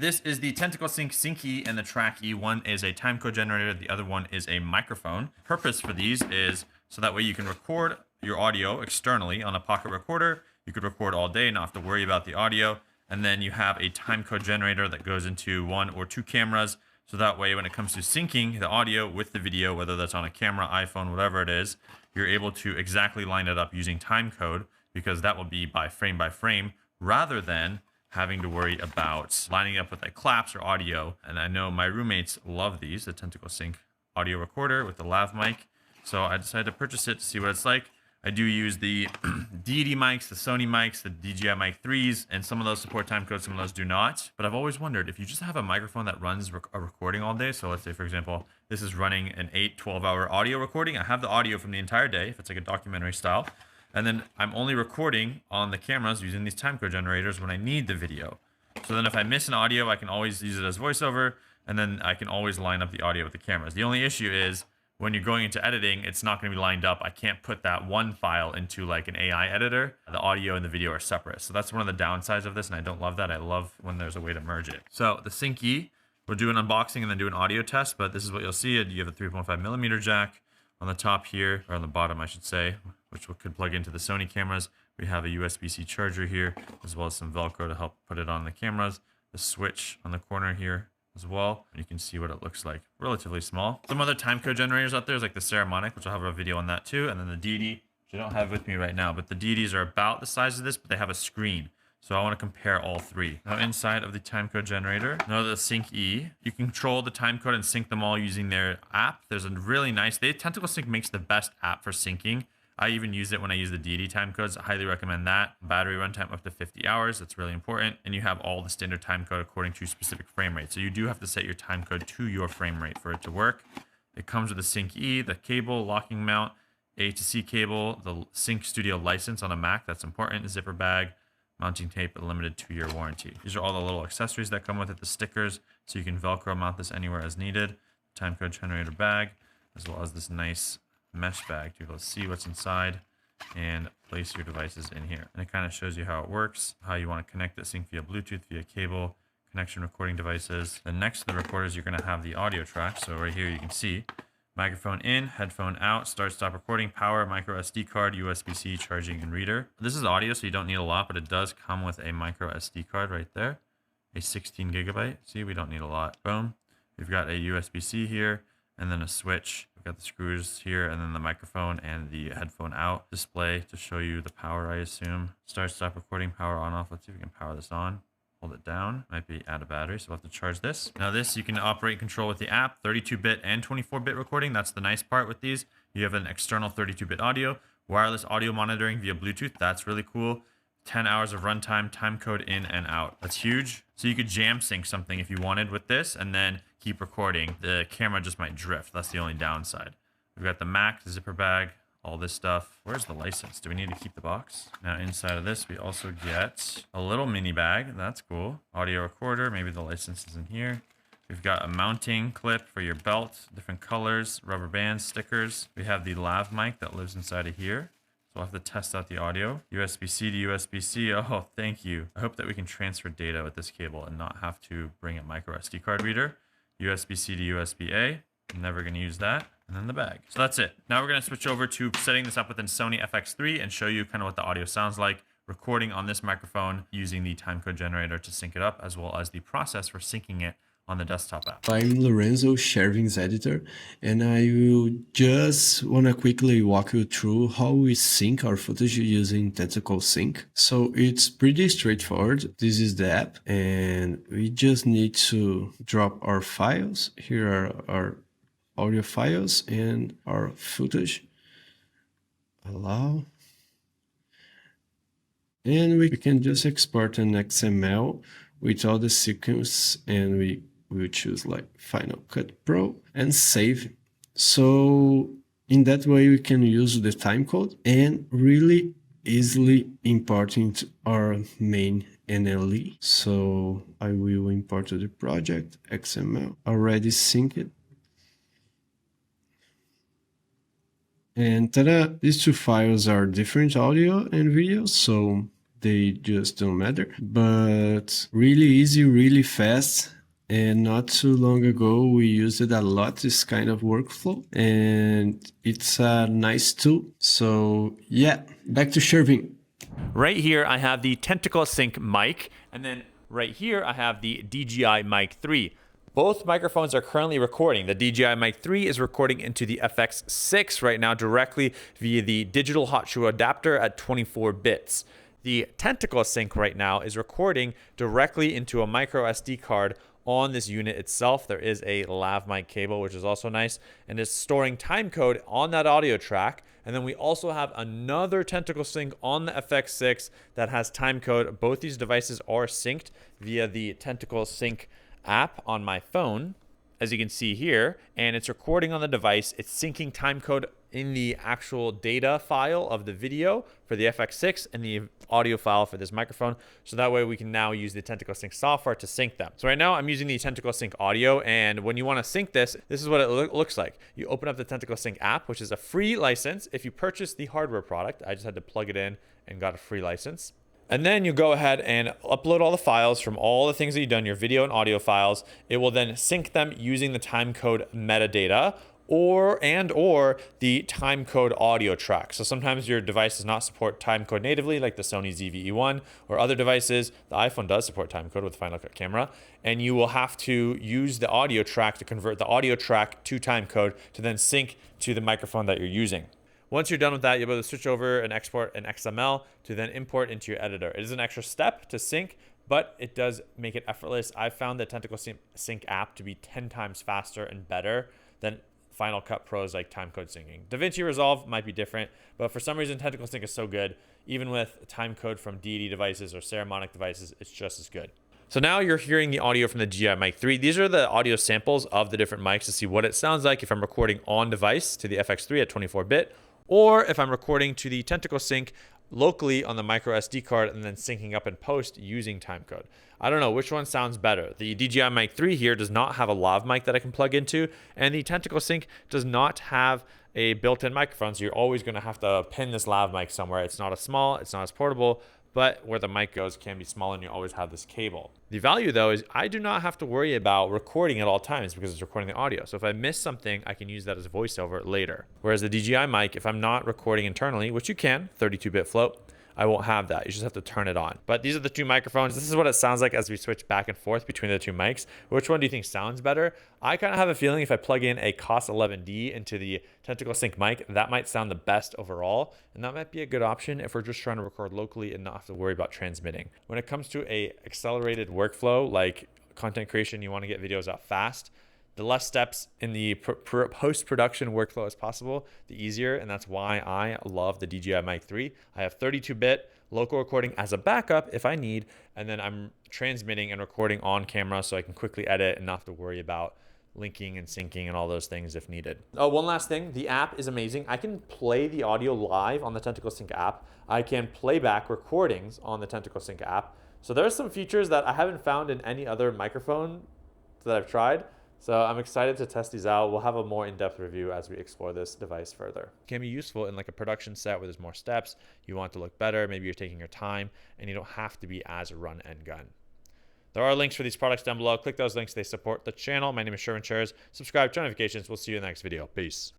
This is the Tentacle Sync E and the Track E. One is a timecode generator. The other one is a microphone. Purpose for these is so that way you can record your audio externally on a pocket recorder. You could record all day, not have to worry about the audio. And then you have a timecode generator that goes into 1 or 2 cameras. So that way, when it comes to syncing the audio with the video, whether that's on a camera, iPhone, whatever it is, you're able to exactly line it up using timecode, because that will be by frame, rather than having to worry about lining up with like claps or audio. And I know my roommates love these, the Tentacle Sync audio recorder with the lav mic. So I decided to purchase it to see what it's like. I do use the DD mics, the Sony mics, the DJI Mic 3s, and some of those support timecode, some of those do not. But I've always wondered, if you just have a microphone that runs a recording all day, so let's say, for example, this is running an 8-12-hour audio recording. I have the audio from the entire day, if it's like a documentary style, and then I'm only recording on the cameras using these timecode generators when I need the video. So then if I miss an audio, I can always use it as voiceover, and then I can always line up the audio with the cameras. The only issue is, when you're going into editing, it's not going to be lined up. I can't put that one file into like an AI editor. The audio and the video are separate. So that's one of the downsides of this, and I don't love that. I love when there's a way to merge it. So the Sync E, we'll do an unboxing and then do an audio test, but this is what you'll see. You have a 3.5mm jack on the top here, or on the bottom, I should say, which could plug into the Sony cameras. We have a USB-C charger here, as well as some Velcro to help put it on the cameras. The switch on the corner here as well. You can see what it looks like. Relatively small. Some other timecode generators out there is like the Ceremonic, which I'll have a video on that too. And then the DD, which I don't have with me right now, but the DDs are about the size of this, but they have a screen. So I want to compare all three. Now inside of the timecode generator, now the Sync E, you can control the timecode and sync them all using their app. There's a really nice, Tentacle Sync makes the best app for syncing. I even use it when I use the DD timecodes. I highly recommend that. Battery runtime up to 50 hours. That's really important. And you have all the standard timecode according to specific frame rate. So you do have to set your timecode to your frame rate for it to work. It comes with the Sync E, the cable, locking mount, A to C cable, the Sync Studio license on a Mac. That's important. Zipper bag, mounting tape, a limited 2-year warranty. These are all the little accessories that come with it, the stickers, so you can Velcro mount this anywhere as needed. Timecode generator bag, as well as this nice mesh bag to be able to see what's inside and place your devices in here. And it kind of shows you how it works, how you want to connect it, sync via Bluetooth, via cable, connection recording devices. Then next to the recorders, you're going to have the audio track. So right here, you can see microphone in, headphone out, start, stop recording, power, micro SD card, USB-C, charging, and reader. This is audio, so you don't need a lot, but it does come with a micro SD card right there, a 16 gigabyte. See, we don't need a lot. Boom. We've got a USB-C here, and then a switch. We've got the screws here, and then the microphone and the headphone out. Display to show you the power, I assume. Start, stop recording, power on, off. Let's see if we can power this on. Hold it down. Might be out of battery, so we'll have to charge this. Now this you can operate and control with the app, 32-bit and 24-bit recording. That's the nice part with these. You have an external 32-bit audio, wireless audio monitoring via Bluetooth. That's really cool. 10 hours of runtime, timecode in and out. That's huge. So you could jam sync something if you wanted with this and then keep recording. The camera just might drift. That's the only downside. We've got the Mac, the zipper bag, all this stuff. Where's the license? Do we need to keep the box? Now inside of this, we also get a little mini bag. That's cool. Audio recorder. Maybe the license is in here. We've got a mounting clip for your belt, different colors, rubber bands, stickers. We have the lav mic that lives inside of here. So I'll have to test out the audio. USB-C to USB-C. Oh, thank you. I hope that we can transfer data with this cable and not have to bring a micro SD card reader. USB-C to USB-A. I'm never going to use that. And then the bag. So that's it. Now we're going to switch over to setting this up within Sony FX3 and show you kind of what the audio sounds like recording on this microphone using the timecode generator to sync it up, as well as the process for syncing it on the desktop app. I'm Lorenzo, Shervin's editor, and I will just want to quickly walk you through how we sync our footage using Tentacle Sync. So it's pretty straightforward. This is the app, and we just need to drop our files. Here are our audio files and our footage. Allow. And we can just export an XML with all the sequence, and we will choose like Final Cut Pro and save. So in that way, we can use the timecode and really easily import into our main NLE. So I will import to the project XML, already synced. And ta-da! These two files are different audio and video, so they just don't matter. But really easy, really fast. And not too long ago, we used it a lot, this kind of workflow, and it's a nice tool. So yeah, back to Shervin. Right here, I have the Tentacle Sync mic, and then right here, I have the DJI Mic 3. Both microphones are currently recording. The DJI Mic 3 is recording into the FX6 right now directly via the digital hot shoe adapter at 24 bits. The Tentacle Sync right now is recording directly into a micro SD card on this unit itself. There is a lav mic cable, which is also nice, and it's storing timecode on that audio track. And then we also have another Tentacle Sync on the FX6 that has timecode. Both these devices are synced via the Tentacle Sync app on my phone, as you can see here, and it's recording on the device. It's syncing timecode in the actual data file of the video for the FX6 and the audio file for this microphone. So that way we can now use the Tentacle Sync software to sync them. So right now I'm using the Tentacle Sync audio, and when you want to sync this is what it looks like. You open up the Tentacle Sync app, which is a free license. If you purchase the hardware product, I just had to plug it in and got a free license. And then you go ahead and upload all the files from all the things that you've done, your video and audio files. It will then sync them using the timecode metadata or the timecode audio track. So sometimes your device does not support timecode natively, like the Sony ZV-E1 or other devices. The iPhone does support timecode with Final Cut Camera, and you will have to use the audio track to convert the audio track to timecode to then sync to the microphone that you're using. Once you're done with that, you'll be able to switch over and export an XML to then import into your editor. It is an extra step to sync, but it does make it effortless. I've found the Tentacle Sync app to be 10 times faster and better than Final Cut Pro's like timecode syncing. DaVinci Resolve might be different, but for some reason Tentacle Sync is so good. Even with timecode from DD devices or Ceramonic devices, it's just as good. So now you're hearing the audio from the DJI Mic 3. These are the audio samples of the different mics to see what it sounds like if I'm recording on device to the FX3 at 24-bit, or if I'm recording to the Tentacle Sync locally on the micro SD card and then syncing up in post using timecode. I don't know which one sounds better. The DJI Mic 3 here does not have a lav mic that I can plug into, and the Tentacle Sync does not have a built-in microphone, so you're always going to have to pin this lav mic somewhere. It's not as small, it's not as portable, but where the mic goes can be small, and you always have this cable. The value though is I do not have to worry about recording at all times because it's recording the audio. So if I miss something, I can use that as a voiceover later. Whereas the DJI mic, if I'm not recording internally, which you can, 32-bit float, I won't have that. You just have to turn it on. But these are the two microphones. This is what it sounds like as we switch back and forth between the two mics. Which one do you think sounds better? I kind of have a feeling if I plug in a COS 11D into the Tentacle Sync mic, that might sound the best overall. And that might be a good option if we're just trying to record locally and not have to worry about transmitting. When it comes to a accelerated workflow, like content creation, you want to get videos out fast, the less steps in the post-production workflow as possible, the easier, and that's why I love the DJI Mic 3. I have 32-bit local recording as a backup if I need, and then I'm transmitting and recording on camera so I can quickly edit and not have to worry about linking and syncing and all those things if needed. Oh, one last thing, the app is amazing. I can play the audio live on the Tentacle Sync app. I can play back recordings on the Tentacle Sync app. So there's some features that I haven't found in any other microphone that I've tried. So I'm excited to test these out. We'll have a more in-depth review as we explore this device further. It can be useful in like a production set where there's more steps. You want it to look better. Maybe you're taking your time and you don't have to be as run and gun. There are links for these products down below. Click those links. They support the channel. My name is Shervin. Subscribe, turn notifications. We'll see you in the next video. Peace.